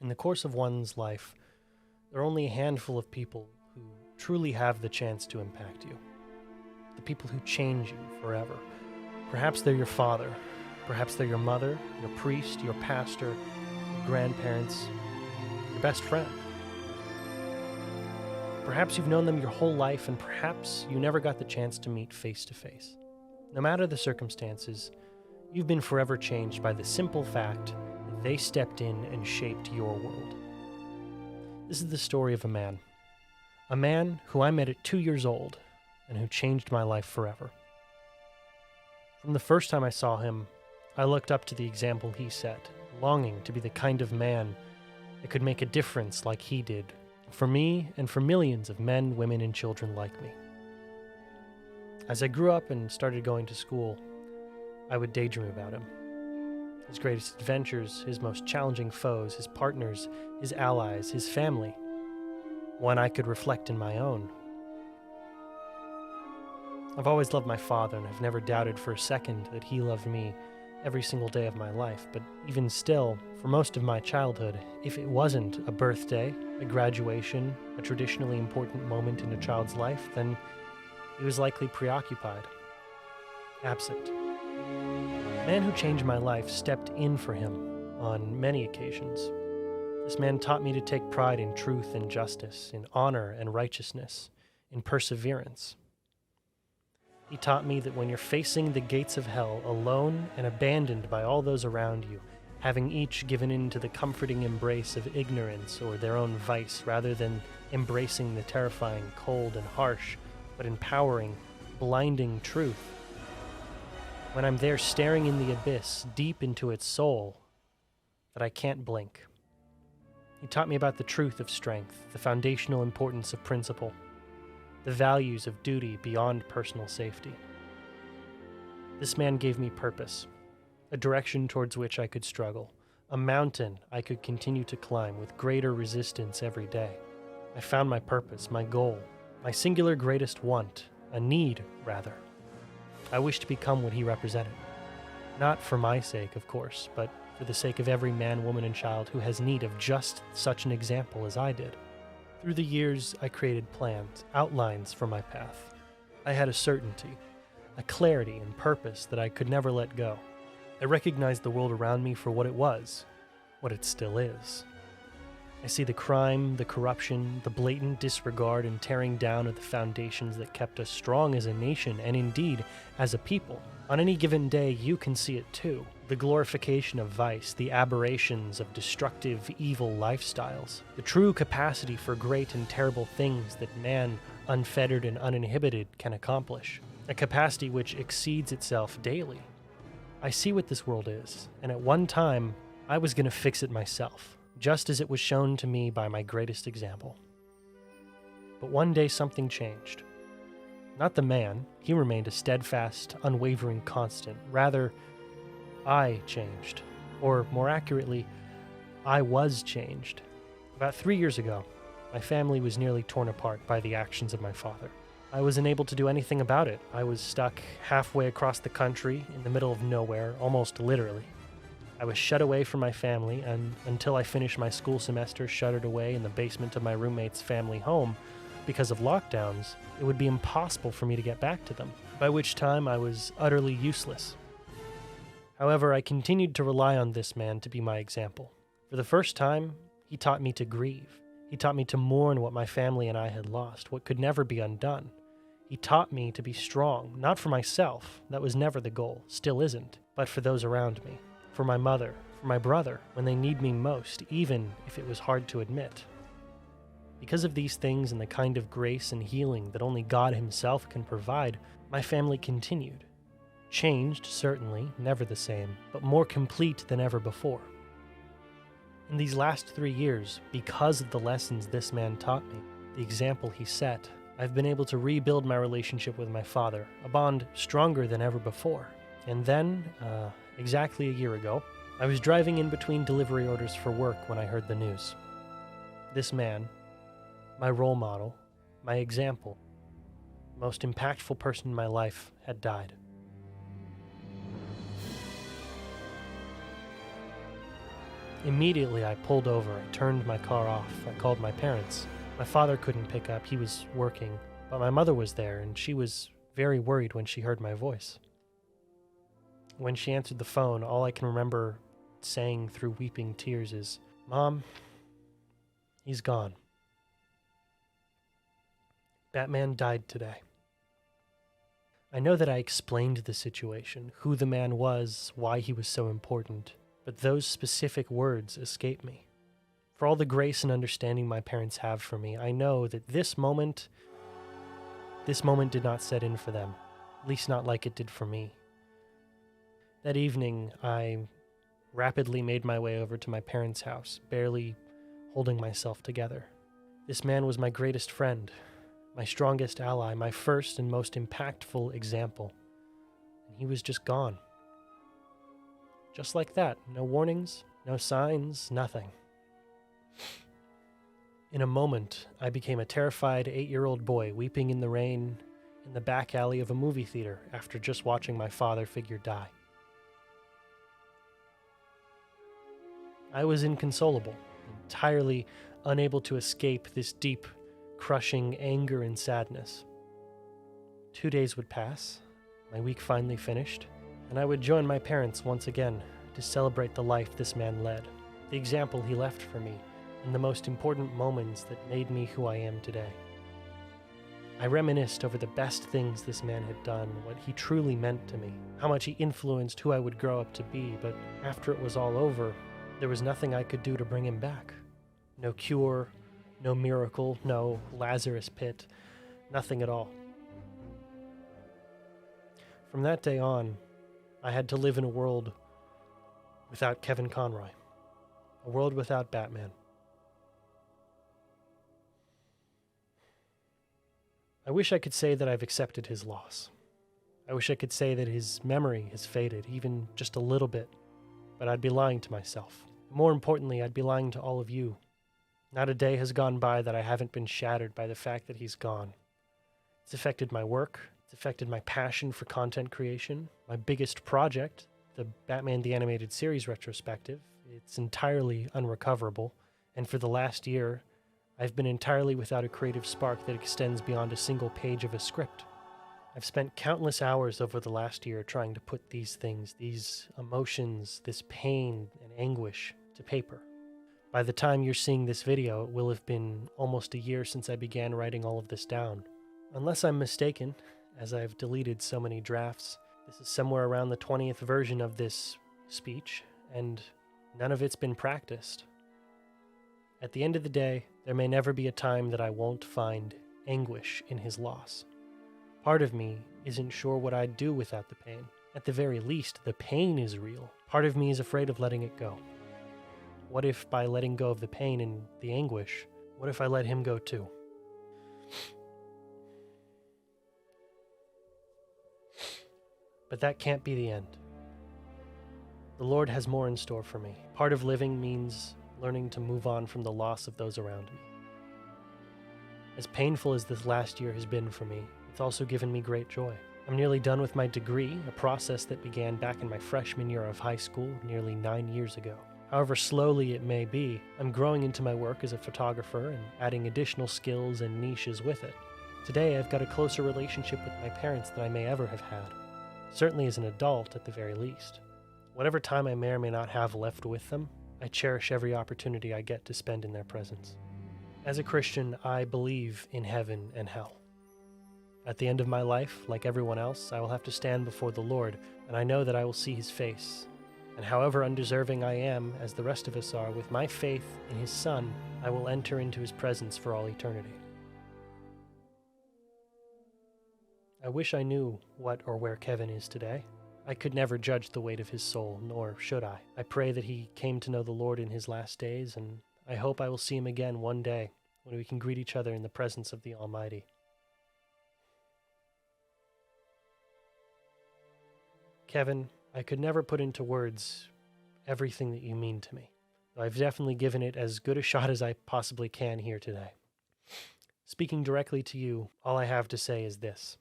In the course of one's life, there are only a handful of people who truly have the chance to impact you. The people who change you forever. Perhaps they're your father. Perhaps they're your mother, your priest, your pastor, your grandparents, your best friend. Perhaps you've known them your whole life, and perhaps you never got the chance to meet face to face. No matter the circumstances, you've been forever changed by the simple fact that they stepped in and shaped your world. This is the story of a man who I met at 2 years old and who changed my life forever. From the first time I saw him, I looked up to the example he set, longing to be the kind of man that could make a difference like he did, for me and for millions of men, women, and children like me. As I grew up and started going to school, I would daydream about him. His greatest adventures, his most challenging foes, his partners, his allies, his family. One I could reflect in my own. I've always loved my father, and I've never doubted for a second that he loved me every single day of my life. But even still, for most of my childhood, if it wasn't a birthday, a graduation, a traditionally important moment in a child's life, then he was likely preoccupied, absent. The man who changed my life stepped in for him on many occasions. This man taught me to take pride in truth and justice, in honor and righteousness, in perseverance. He taught me that when you're facing the gates of hell, alone and abandoned by all those around you, having each given in to the comforting embrace of ignorance or their own vice, rather than embracing the terrifying, cold, and harsh, but empowering, blinding truth, when I'm there staring in the abyss, deep into its soul, that I can't blink. He taught me about the truth of strength, the foundational importance of principle, the values of duty beyond personal safety. This man gave me purpose, a direction towards which I could struggle, a mountain I could continue to climb with greater resistance every day. I found my purpose, my goal, my singular greatest want, a need, rather. I wished to become what he represented. Not for my sake, of course, but for the sake of every man, woman, and child who has need of just such an example as I did. Through the years, I created plans, outlines for my path. I had a certainty, a clarity and purpose that I could never let go. I recognized the world around me for what it was, what it still is. I see the crime, the corruption, the blatant disregard and tearing down of the foundations that kept us strong as a nation and indeed as a people. On any given day, you can see it too. The glorification of vice, the aberrations of destructive, evil lifestyles, the true capacity for great and terrible things that man, unfettered and uninhibited, can accomplish. A capacity which exceeds itself daily. I see what this world is, and at one time, I was going to fix it myself, just as it was shown to me by my greatest example. But one day something changed. Not the man, he remained a steadfast, unwavering constant. Rather, I changed. Or more accurately, I was changed. About 3 years ago, my family was nearly torn apart by the actions of my father. I was unable to do anything about it. I was stuck halfway across the country, in the middle of nowhere, almost literally. I was shut away from my family, and until I finished my school semester shuttered away in the basement of my roommate's family home, because of lockdowns, it would be impossible for me to get back to them, by which time I was utterly useless. However, I continued to rely on this man to be my example. For the first time, he taught me to grieve. He taught me to mourn what my family and I had lost, what could never be undone. He taught me to be strong, not for myself, that was never the goal, still isn't, but for those around me, for my mother, for my brother, when they need me most, even if it was hard to admit. Because of these things and the kind of grace and healing that only God Himself can provide, my family continued. Changed, certainly, never the same, but more complete than ever before. In these last 3 years, because of the lessons this man taught me, the example he set, I've been able to rebuild my relationship with my father, a bond stronger than ever before. And then, exactly a year ago, I was driving in between delivery orders for work when I heard the news. This man, my role model, my example, the most impactful person in my life, had died. Immediately, I pulled over. I turned my car off. I called my parents. My father couldn't pick up. He was working. But my mother was there, and she was very worried when she heard my voice. When she answered the phone, all I can remember saying through weeping tears is, "Mom, he's gone. Batman died today." I know that I explained the situation, who the man was, why he was so important, but those specific words escape me. For all the grace and understanding my parents have for me, I know that this moment did not set in for them, at least not like it did for me. That evening, I rapidly made my way over to my parents' house, barely holding myself together. This man was my greatest friend, my strongest ally, my first and most impactful example. And he was just gone. Just like that. No warnings, no signs, nothing. In a moment, I became a terrified 8-year-old boy weeping in the rain in the back alley of a movie theater after just watching my father figure die. I was inconsolable, entirely unable to escape this deep, crushing anger and sadness. 2 days would pass, my week finally finished, and I would join my parents once again to celebrate the life this man led, the example he left for me, and the most important moments that made me who I am today. I reminisced over the best things this man had done, what he truly meant to me, how much he influenced who I would grow up to be, but after it was all over, there was nothing I could do to bring him back. No cure, no miracle, no Lazarus pit, nothing at all. From that day on, I had to live in a world without Kevin Conroy, a world without Batman. I wish I could say that I've accepted his loss. I wish I could say that his memory has faded, even just a little bit, but I'd be lying to myself. More importantly, I'd be lying to all of you. Not a day has gone by that I haven't been shattered by the fact that he's gone. It's affected my work. It's affected my passion for content creation. My biggest project, the Batman the Animated Series retrospective, it's entirely unrecoverable. And for the last year, I've been entirely without a creative spark that extends beyond a single page of a script. I've spent countless hours over the last year trying to put these things, these emotions, this pain and anguish to paper. By the time you're seeing this video, it will have been almost a year since I began writing all of this down. Unless I'm mistaken, as I've deleted so many drafts, this is somewhere around the 20th version of this speech, and none of it's been practiced. At the end of the day, there may never be a time that I won't find anguish in his loss. Part of me isn't sure what I'd do without the pain. At the very least, the pain is real. Part of me is afraid of letting it go. What if by letting go of the pain and the anguish, what if I let him go too? But that can't be the end. The Lord has more in store for me. Part of living means learning to move on from the loss of those around me. As painful as this last year has been for me, it's also given me great joy. I'm nearly done with my degree, a process that began back in my freshman year of high school nearly 9 years ago. However slowly it may be, I'm growing into my work as a photographer and adding additional skills and niches with it. Today, I've got a closer relationship with my parents than I may ever have had, certainly as an adult at the very least. Whatever time I may or may not have left with them, I cherish every opportunity I get to spend in their presence. As a Christian, I believe in heaven and hell. At the end of my life, like everyone else, I will have to stand before the Lord, and I know that I will see his face. And however undeserving I am, as the rest of us are, with my faith in his Son, I will enter into his presence for all eternity. I wish I knew what or where Kevin is today. I could never judge the weight of his soul, nor should I. I pray that he came to know the Lord in his last days, and I hope I will see him again one day when we can greet each other in the presence of the Almighty. Kevin, I could never put into words everything that you mean to me, though I've definitely given it as good a shot as I possibly can here today. Speaking directly to you, all I have to say is this.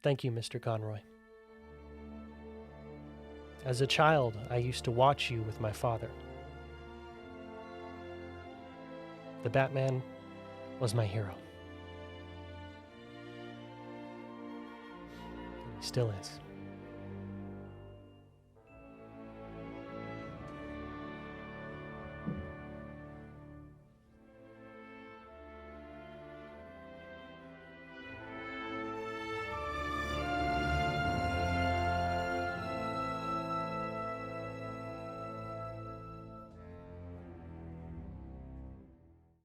Thank you, Mr. Conroy. As a child, I used to watch you with my father. The Batman was my hero. And he still is.